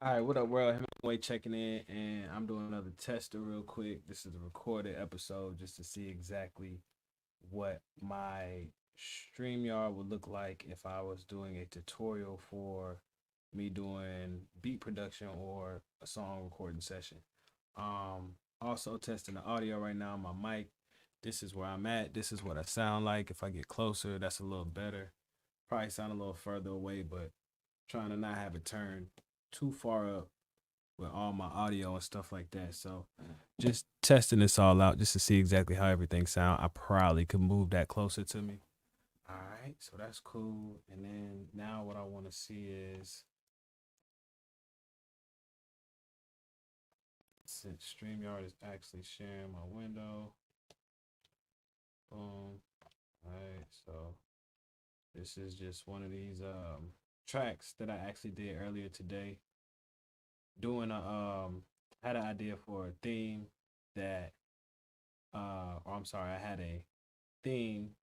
All right, what up, world? Hemingway checking in, and I'm doing another tester real quick. This is a recorded episode just to see exactly what my StreamYard would look like if I was doing a tutorial for me doing beat production or a song recording session. Also testing the audio right now, my mic. This is where I'm at. This is what I sound like. If I get closer, that's a little better. Probably sound a little further away, but trying to not have it turn too far up with all my audio and stuff like that. So just testing this all out just to see exactly how everything sound. I probably could move that closer to me. All right, so that's cool. And then now what I want to see is since StreamYard is actually sharing my window. Boom. All right, so this is just one of these tracks that I actually did earlier today. Doing a had an idea for a theme that or I'm sorry, I had a theme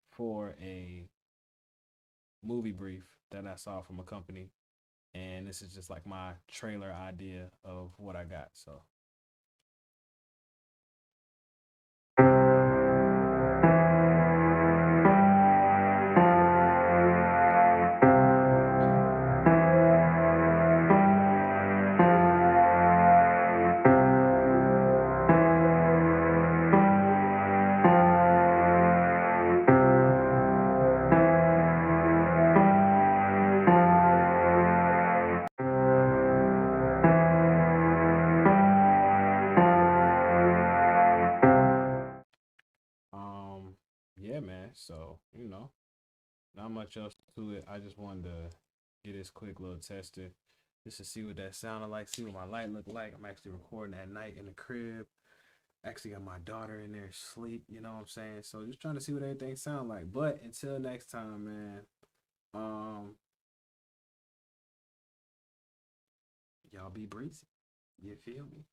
for a movie brief that I saw from a company, and this is just like my trailer idea of what I got. So yeah, man. So not much else to it. I just wanted to get this quick little tester just to see what that sounded like, see what my light looked like. I'm actually recording at night in the crib. Actually got my daughter in there asleep, you know what I'm saying? So just trying to see what everything sound like. But until next time, man, um, y'all be breezy. You feel me?